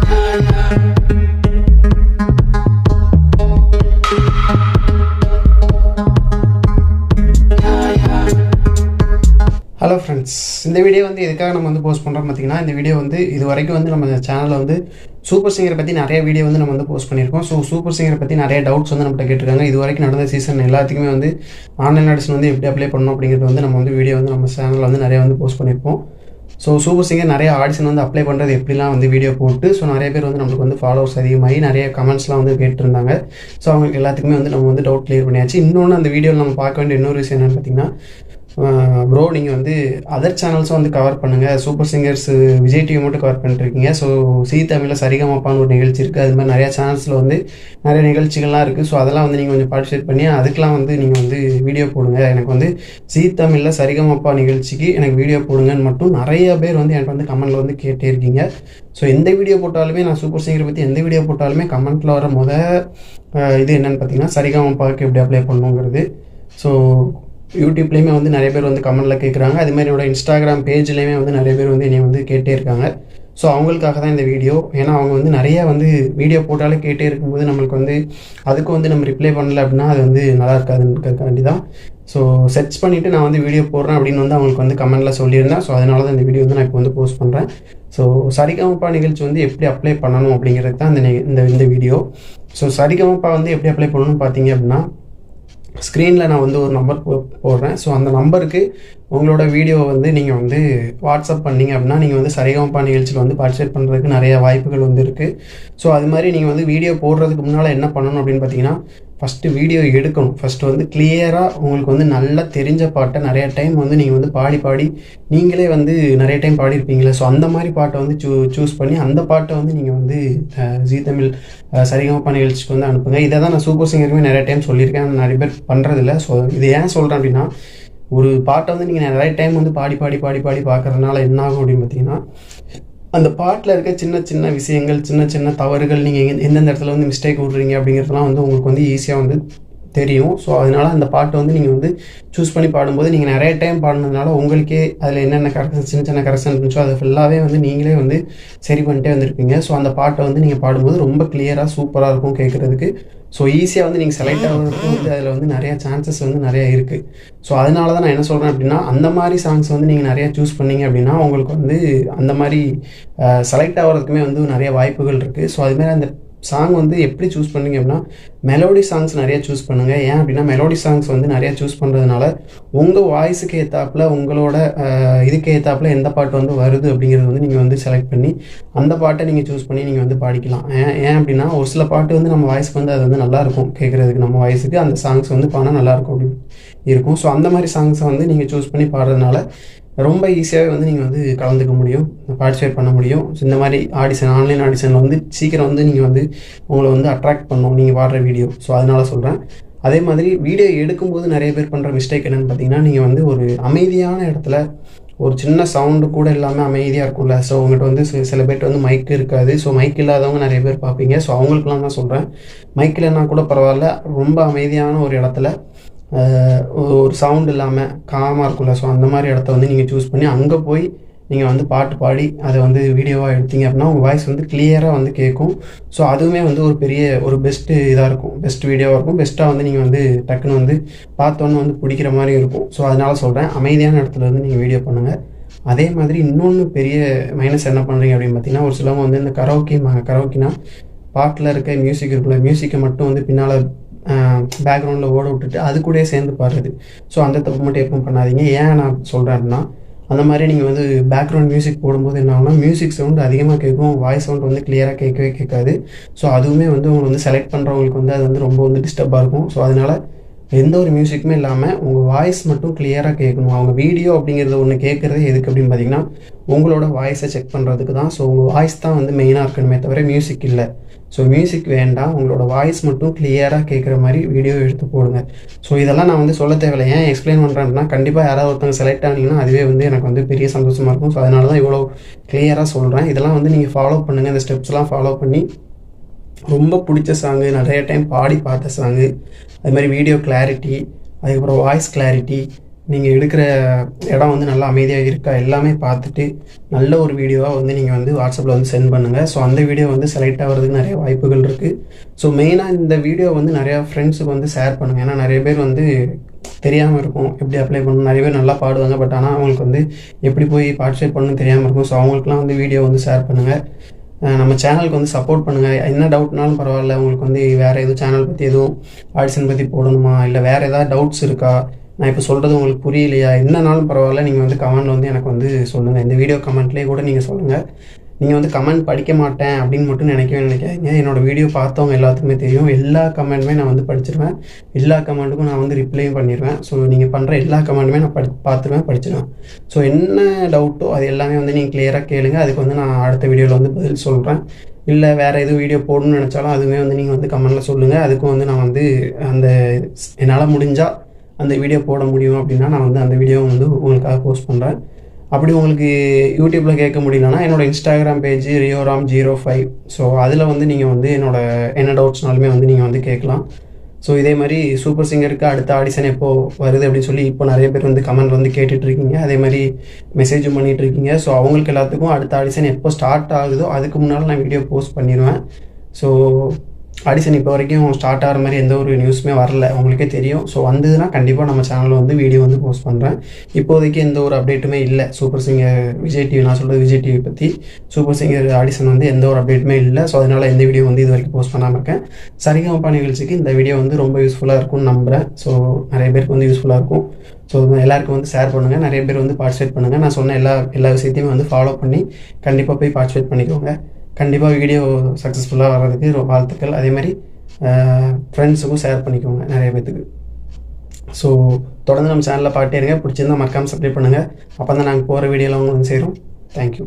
Hello friends, இந்த video வந்து எதுக்காக நம்ம வந்து போஸ்ட் பண்ணுறோம் பார்த்தீங்கன்னா, இந்த வீடியோ வந்து இது வரைக்கும் வந்து நம்ம சேனலில் வந்து சூப்பர் சிங்கரை பற்றி நிறைய வீடியோ வந்து நம்ம வந்து போஸ்ட் பண்ணியிருக்கோம். ஸோ சூப்பர் சிங்கரை பற்றி நிறைய டவுட்ஸ் வந்து நம்மகிட்ட கேட்டிருக்காங்க. இது வரைக்கும் நடந்த சீசன் எல்லாத்துக்குமே வந்து ஆன்லைன் ஆடிஷன் வந்து எப்படி அப்ளை பண்ணணும் அப்படிங்கிறது வந்து நம்ம வந்து வீடியோ வந்து நம்ம சேனலில் வந்து நிறைய வந்து போஸ்ட் பண்ணியிருப்போம். ஸோ சூப்பர் சிங்கர் நிறைய ஆடிஷன் வந்து அப்ளை பண்ணுறது எப்படிலாம் வந்து வீடியோ போட்டு ஸோ நிறைய பேர் வந்து நம்மளுக்கு வந்து ஃபாலோவர்ஸ் அதிகமாகி நிறைய கமெண்ட்ஸ்லாம் வந்து கேட்டிருந்தாங்க. ஸோ அவங்களுக்கு எல்லாத்துக்குமே வந்து நம்ம வந்து டவுட் கிளியர் பண்ணியாச்சு. இன்னொன்று அந்த வீடியோவில் நம்ம பார்க்க வேண்டிய இன்னொரு விஷயம் என்னென்னு பார்த்தீங்கன்னா, ப்ரோ நீங்கள் வந்து அதர் சேனல்ஸும் வந்து கவர் பண்ணுங்கள். சூப்பர் சிங்கர்ஸ் விஜய் டிவி மட்டும் கவர் பண்ணிட்டுருக்கீங்க. ஸோ சி தமிழில் சரிகமப்பான்னு ஒரு நிகழ்ச்சி இருக்குது. அது மாதிரி நிறையா சேனல்ஸில் வந்து நிறைய நிகழ்ச்சிகள்லாம் இருக்குது. ஸோ அதெல்லாம் வந்து நீங்கள் கொஞ்சம் பார்ட்டிசிபேட் பண்ணி அதுக்கெலாம் வந்து நீங்கள் வந்து வீடியோ போடுங்க. எனக்கு வந்து சி தமிழில் சரிகமப்பா நிகழ்ச்சிக்கு எனக்கு வீடியோ போடுங்கன்னு மட்டும் நிறைய பேர் வந்து எனக்கு வந்து கமெண்ட்டில் வந்து கேட்டே இருக்கீங்க. ஸோ எந்த வீடியோ போட்டாலுமே, நான் சூப்பர் சிங்கரை பற்றி எந்த வீடியோ போட்டாலுமே கமெண்ட்டில் வர இது என்னென்னு பார்த்தீங்கன்னா, சரிகமப்பாவுக்கு எப்படி அப்ளை பண்ணணுங்கிறது. ஸோ யூடியூப்லேயுமே வந்து நிறைய பேர் வந்து கமெண்ட்டில் கேட்குறாங்க. அதுமாதிரி என்னோட இன்ஸ்டாகிராம் பேஜ்லேயுமே வந்து நிறைய பேர் வந்து என்னை வந்து கேட்டே இருக்காங்க. ஸோ அவங்களுக்காக தான் இந்த வீடியோ. ஏன்னா அவங்க வந்து நிறையா வந்து வீடியோ போட்டாலே கேட்டே இருக்கும்போது நம்மளுக்கு வந்து அதுக்கும் வந்து நம்ம ரிப்ளை பண்ணல அப்படின்னா அது வந்து நல்லா இருக்காதுன்றதுக்காண்டி தான். ஸோ சர்ச் பண்ணிவிட்டு நான் வந்து வீடியோ போடுறேன் அப்படின்னு வந்து அவங்களுக்கு வந்து கமெண்ட்டில் சொல்லியிருந்தேன். ஸோ அதனால தான் இந்த வீடியோ வந்து நான் இப்போ வந்து போஸ்ட் பண்ணுறேன். ஸோ சரிகமப்பா நிகழ்ச்சி வந்து எப்படி அப்ளை பண்ணணும் அப்படிங்கிறது தான் இந்த வீடியோ. ஸோ சரிகமப்பா வந்து எப்படி அப்ளை பண்ணணும்னு பார்த்தீங்க அப்படின்னா, ஸ்க்ரீனில் நான் வந்து ஒரு நம்பர் போடுறேன். ஸோ அந்த நம்பருக்கு உங்களோட வீடியோவை வந்து நீங்கள் வந்து வாட்ஸ்அப் பண்ணிங்க அப்படின்னா நீங்கள் வந்து சரிகமப்பா நிகழ்ச்சியில் வந்து பார்ட்டிசிபேட் பண்ணுறதுக்கு நிறைய வாய்ப்புகள் வந்து இருக்குது. ஸோ அது மாதிரி நீங்கள் வந்து வீடியோ போடுறதுக்கு முன்னால் என்ன பண்ணணும் அப்படின்னு பார்த்தீங்கன்னா, ஃபஸ்ட்டு வீடியோ எடுக்கணும். ஃபஸ்ட்டு வந்து கிளியராக உங்களுக்கு வந்து நல்லா தெரிஞ்ச பாட்டை நிறைய டைம் வந்து நீங்கள் வந்து பாடி நீங்களே வந்து நிறைய டைம் பாடியிருப்பீங்களே, ஸோ அந்த மாதிரி பாட்டை வந்து சூஸ் பண்ணி அந்த பாட்டை வந்து நீங்கள் வந்து ஜீ தமிழ் சரிகமப்பா நிகழ்ச்சிக்கு வந்து அனுப்புங்க. இதை தான் நான் சூப்பர் சிங்கருமே நிறைய டைம் சொல்லியிருக்கேன். நிறைய பேர் பண்ணுறதில்ல. ஸோ இது ஏன் சொல்கிறேன் அப்படின்னா, ஒரு பாட்டை வந்து நீங்கள் நிறைய டைம் வந்து பாடி பார்க்குறதுனால என்ன ஆகும் அப்படின்னு பார்த்தீங்கன்னா, அந்த பாட்டில் இருக்க சின்ன விஷயங்கள், சின்ன தவறுகள், நீங்கள் எந்தெந்த இடத்துல வந்து மிஸ்டேக் விட்றீங்க அப்படிங்கிறதுலாம் வந்து உங்களுக்கு வந்து ஈஸியாக வந்து தெரியும். ஸோ அதனால் அந்த பாட்டை வந்து நீங்கள் வந்து சூஸ் பண்ணி பாடும்போது நீங்கள் நிறைய டைம் பாடினதுனால உங்களுக்கே அதில் என்னென்ன கரெக்ஷன் சின்ன கரெக்ஷன் இருந்துச்சோ அதை ஃபுல்லாகவே வந்து நீங்களே வந்து சரி பண்ணிட்டே வந்திருப்பீங்க. ஸோ அந்த பாட்டை வந்து நீங்கள் பாடும்போது ரொம்ப கிளியராக சூப்பராக இருக்கும் கேட்குறதுக்கு. ஸோ ஈஸியாக வந்து நீங்கள் செலக்ட் ஆகிறதுக்கு வந்து அதில் வந்து நிறையா சான்சஸ் வந்து நிறையா இருக்குது. ஸோ அதனால தான் நான் என்ன சொல்கிறேன் அப்படின்னா, அந்த மாதிரி சாங்ஸ் வந்து நீங்கள் நிறையா சூஸ் பண்ணீங்க அப்படின்னா உங்களுக்கு வந்து அந்த மாதிரி செலக்ட் ஆகிறதுக்குமே வந்து நிறைய வாய்ப்புகள் இருக்குது. ஸோ அதுமாதிரி அந்த சாங் வந்து எப்படி சூஸ் பண்ணுங்க அப்படின்னா, மெலோடி சாங்ஸ் நிறையா சூஸ் பண்ணுங்கள். ஏன் அப்படின்னா மெலோடி சாங்ஸ் வந்து நிறையா சூஸ் பண்ணுறதுனால உங்கள் வாய்ஸுக்கு ஏற்றாப்புல உங்களோட இதுக்கு ஏற்றாப்புல எந்த பாட்டு வந்து வருது அப்படிங்கிறது வந்து நீங்கள் வந்து செலக்ட் பண்ணி அந்த பாட்டை நீங்கள் சூஸ் பண்ணி நீங்கள் வந்து பாடிக்கலாம். ஏன் அப்படின்னா ஒரு சில பாட்டு வந்து நம்ம வாய்ஸ்க்கு வந்து அது வந்து நல்லாயிருக்கும் கேட்குறதுக்கு, நம்ம வாய்ஸுக்கு அந்த சாங்ஸ் வந்து பாடினா நல்லாயிருக்கும் அப்படின்னு இருக்கும். ஸோ அந்த மாதிரி சாங்ஸை வந்து நீங்கள் சூஸ் பண்ணி பாடுறதுனால ரொம்ப ஈஸியாகவே வந்து நீங்கள் வந்து கலந்துக்க முடியும், பார்ட்டிசிபேட் பண்ண முடியும். ஸோ இந்த மாதிரி ஆன்லைன் ஆடிஷனில் வந்து சீக்கிரம் வந்து நீங்கள் வந்து உங்களை வந்து அட்ராக்ட் பண்ணணும் நீங்கள் பாடுற வீடியோ. ஸோ அதனால சொல்கிறேன். அதே மாதிரி வீடியோ எடுக்கும்போது நிறைய பேர் பண்ணுற மிஸ்டேக் என்னென்னு பார்த்தீங்கன்னா, நீங்கள் வந்து ஒரு அமைதியான இடத்துல ஒரு சின்ன சவுண்டு கூட இல்லாமல் அமைதியாக இருக்கும்ல. ஸோ உங்கள்கிட்ட வந்து சில பேர்ட்டு வந்து மைக் இருக்காது. ஸோ மைக் இல்லாதவங்க நிறைய பேர் பார்ப்பீங்க. ஸோ அவங்களுக்குலாம் தான் சொல்கிறேன், மைக் இல்லைன்னா கூட பரவாயில்ல, ரொம்ப அமைதியான ஒரு இடத்துல ஒரு சவுண்ட் இல்லாமல் காமாக இருக்கும்ல. ஸோ அந்த மாதிரி இடத்த வந்து நீங்கள் சூஸ் பண்ணி அங்கே போய் நீங்கள் வந்து பாட்டு பாடி அதை வந்து வீடியோவாக எடுத்தீங்க அப்படின்னா உங்கள் வாய்ஸ் வந்து கிளியராக வந்து கேட்கும். ஸோ அதுவுமே வந்து ஒரு பெஸ்ட்டு இதாக இருக்கும், பெஸ்ட் வீடியோவாக இருக்கும். பெஸ்ட்டாக வந்து நீங்கள் வந்து டக்குன்னு வந்து பார்த்தோன்னு வந்து பிடிக்கிற மாதிரி இருக்கும். ஸோ அதனால் சொல்கிறேன், அமைதியான இடத்துல வந்து நீங்கள் வீடியோ பண்ணுங்கள். அதே மாதிரி இன்னொன்று பெரிய மைனஸ் என்ன பண்ணுறீங்க அப்படின்னு பார்த்தீங்கன்னா, ஒரு சிலவங்க வந்து இந்த கரோக்கினா பாட்டில் இருக்க மியூசிக் இருக்குல்ல, மியூசிக்கை மட்டும் வந்து பின்னால் பேக்ரவுண்டில் ஓட விட்டுட்டு அது கூட சேர்ந்து பாடுறது. ஸோ அந்த தப்பு மட்டும் எப்பவும் பண்ணாதீங்க. ஏன் நான் சொல்கிறேன் அப்படின்னா, அந்த மாதிரி நீங்கள் வந்து பேக்ரவுண்ட் மியூசிக் போடும்போது என்ன ஆகும்னா, மியூசிக் சவுண்டு அதிகமாக கேட்கும், வாய்ஸ் சவுண்ட் வந்து கிளியராக கேட்காது. ஸோ அதுவுமே வந்து உங்களை வந்து செலக்ட் பண்ணுறவங்களுக்கு வந்து அது வந்து ரொம்ப வந்து டிஸ்டர்பாக இருக்கும். ஸோ அதனால் எந்த ஒரு மியூசிக்குமே இல்லாமல் உங்கள் வாய்ஸ் மட்டும் கிளியராக கேட்கணும். அவங்க வீடியோ அப்படிங்கிறது ஒன்று கேட்குறது எதுக்கு அப்படின்னு பார்த்தீங்கன்னா, உங்களோட வாய்ஸை செக் பண்ணுறதுக்கு தான். ஸோ உங்கள் வாய்ஸ் தான் வந்து மெயினாக இருக்கணுமே தவிர மியூசிக் இல்லை. ஸோ மியூசிக் வேண்டாம், உங்களோட வாய்ஸ் மட்டும் கிளியராக கேட்குற மாதிரி வீடியோ எடுத்து போடுங்க. ஸோ இதெல்லாம் நான் வந்து சொல்ல தேவையில்லை. ஏன் எக்ஸ்பிளைன் பண்ணுறேன் அப்படின்னா, கண்டிப்பாக யாராவது ஒருத்தவங்க செலக்ட் ஆனீங்கன்னா அதுவே வந்து எனக்கு வந்து பெரிய சந்தோஷமாக இருக்கும். ஸோ அதனால தான் இவ்வளோ கிளியராக சொல்கிறேன். இதெல்லாம் வந்து நீங்கள் ஃபாலோ பண்ணுங்கள். இந்த ஸ்டெப்ஸ்லாம் ஃபாலோ பண்ணி ரொம்ப பிடிச்ச சாங்கு, நிறைய டைம் பாடி பார்த்த சாங்கு, அது மாதிரி வீடியோ கிளாரிட்டி, அதுக்கப்புறம் வாய்ஸ் கிளாரிட்டி, நீங்கள் எடுக்கிற இடம் வந்து நல்லா அமைதியாக இருக்கா எல்லாமே பார்த்துட்டு நல்ல ஒரு வீடியோவாக வந்து நீங்கள் வந்து வாட்ஸ்அப்பில் வந்து சென்ட் பண்ணுங்கள். ஸோ அந்த வீடியோ வந்து செலக்ட் ஆகிறதுக்கு நிறைய வாய்ப்புகள் இருக்குது. ஸோ மெயினாக இந்த வீடியோ வந்து நிறையா ஃப்ரெண்ட்ஸுக்கு வந்து ஷேர் பண்ணுங்கள். ஏன்னா நிறைய பேர் வந்து தெரியாமல் இருக்கும் எப்படி அப்ளை பண்ணணும். நிறைய பேர் நல்லா பாடுவாங்க, பட் ஆனால் அவங்களுக்கு வந்து எப்படி போய் பார்ட்டிசிபேட் பண்ணணும்னு தெரியாமல் இருக்கும். ஸோ அவங்களுக்குலாம் வந்து வீடியோ வந்து ஷேர் பண்ணுங்கள். நம்ம சேனலுக்கு வந்து சப்போர்ட் பண்ணுங்கள். என்ன டவுட்னாலும் பரவாயில்ல, உங்களுக்கு வந்து வேறு எதுவும் சேனல் பற்றி எதுவும் ஆடிஷன் பற்றி போடணுமா, இல்லை வேறு ஏதாவது டவுட்ஸ் இருக்கா, நான் இப்போ சொல்கிறது உங்களுக்கு புரியலையா, என்னன்னாலும் பரவாயில்ல, நீங்கள் வந்து கமெண்டில் வந்து எனக்கு வந்து சொல்லுங்கள். இந்த வீடியோ கமெண்ட்லேயே கூட நீங்கள் சொல்லுங்கள். நீங்கள் வந்து கமெண்ட் படிக்க மாட்டேன் அப்படின்னு மட்டும் நினைக்காதீங்க. என்னோடய வீடியோ பார்த்தவங்க எல்லாத்துக்குமே தெரியும், எல்லா கமெண்ட்டுமே நான் வந்து படிச்சிருவேன். எல்லா கமெண்ட்டுக்கும் நான் வந்து ரிப்ளையும் பண்ணிடுவேன். ஸோ நீங்கள் பண்ணுற எல்லா கமெண்ட்டுமே நான் பார்த்துருவேன், படிச்சிடுவேன். ஸோ என்ன டவுட்டோ அது எல்லாமே வந்து நீங்கள் கிளியராக கேளுங்க. அதுக்கு வந்து நான் அடுத்த வீடியோவில் வந்து பதில் சொல்கிறேன். இல்லை வேறு எதுவும் வீடியோ போடணும்னு நினச்சாலும் அதுவுமே வந்து நீங்கள் வந்து கமெண்ட்டில் சொல்லுங்கள். அதுக்கும் வந்து நான் வந்து அந்த என்னால் முடிஞ்சால் அந்த வீடியோ போட முடியும் அப்படின்னா நான் வந்து அந்த வீடியோவை வந்து உங்களுக்காக போஸ்ட் பண்ணுறேன். அப்படி உங்களுக்கு யூடியூப்பில் கேட்க முடியலன்னா என்னோடய இன்ஸ்டாகிராம் பேஜ் ரியோராம்05. ஸோ அதில் வந்து நீங்கள் வந்து என்ன டவுட்ஸ்னாலுமே வந்து நீங்கள் வந்து கேட்கலாம். ஸோ இதே மாதிரி சூப்பர் சிங்கருக்கு அடுத்த ஆடிஷன் எப்போது வருது அப்படின்னு சொல்லி இப்போ நிறைய பேர் வந்து கமெண்ட் வந்து கேட்டுட்ருக்கீங்க. அதே மாதிரி மெசேஜும் பண்ணிகிட்ருக்கீங்க. ஸோ அவங்களுக்கு எல்லாத்துக்கும் அடுத்த ஆடிஷன் எப்போ ஸ்டார்ட் ஆகுதோ அதுக்கு முன்னால் நான் வீடியோ போஸ்ட் பண்ணிடுவேன். ஸோ ஆடிஷன் இப்போ வரைக்கும் ஸ்டார்ட் ஆகிற மாதிரி எந்த ஒரு நியூஸுமே வரல, உங்களுக்கே தெரியும். ஸோ வந்ததுன்னா கண்டிப்பாக நம்ம சேனலில் வந்து வீடியோ வந்து போஸ்ட் பண்ணுறேன். இப்போதைக்கு எந்த ஒரு அப்டேட்டுமே இல்லை. சூப்பர் சிங்கர் விஜய் டிவி, நான் சொல்கிறது விஜய் டிவி பற்றி, சூப்பர் சிங்கர் ஆடிஷன் வந்து எந்த ஒரு அப்டேட்டுமே இல்லை. ஸோ அதனால் எந்த வீடியோ வந்து இது வரைக்கும் போஸ்ட் பண்ணாமல் இருக்கேன். சரிகமபா நிகழ்ச்சிக்கு இந்த வீடியோ வந்து ரொம்ப யூஸ்ஃபுல்லாக இருக்கும்னு நம்புகிறேன். ஸோ நிறைய பேருக்கு வந்து யூஸ்ஃபுல்லாக இருக்கும். ஸோ எல்லாருக்கும் வந்து ஷேர் பண்ணுங்கள். நிறைய பேர் வந்து பார்ட்டிசிபேட் பண்ணுங்கள். நான் சொன்ன எல்லா விஷயத்தையுமே வந்து ஃபாலோ பண்ணி கண்டிப்பாக போய் பார்ட்டிசிபேட் பண்ணிக்கோங்க. கண்டிப்பாக வீடியோ சக்ஸஸ்ஃபுல்லாக வர்றதுக்கு வாழ்த்துக்கள். அதே மாதிரி ஃப்ரெண்ட்ஸுக்கும் ஷேர் பண்ணிக்கோங்க நிறைய பேத்துக்கு. ஸோ தொடர்ந்து நம்ம சேனலில் பாட்டே இருங்க. பிடிச்சிருந்தால் மறக்காமல் சப்ஸ்கிரைப் பண்ணுங்கள். அப்போ தான் நாங்கள் போகிற வீடியோவில் உங்களுக்கு சேரும். தேங்க்யூ.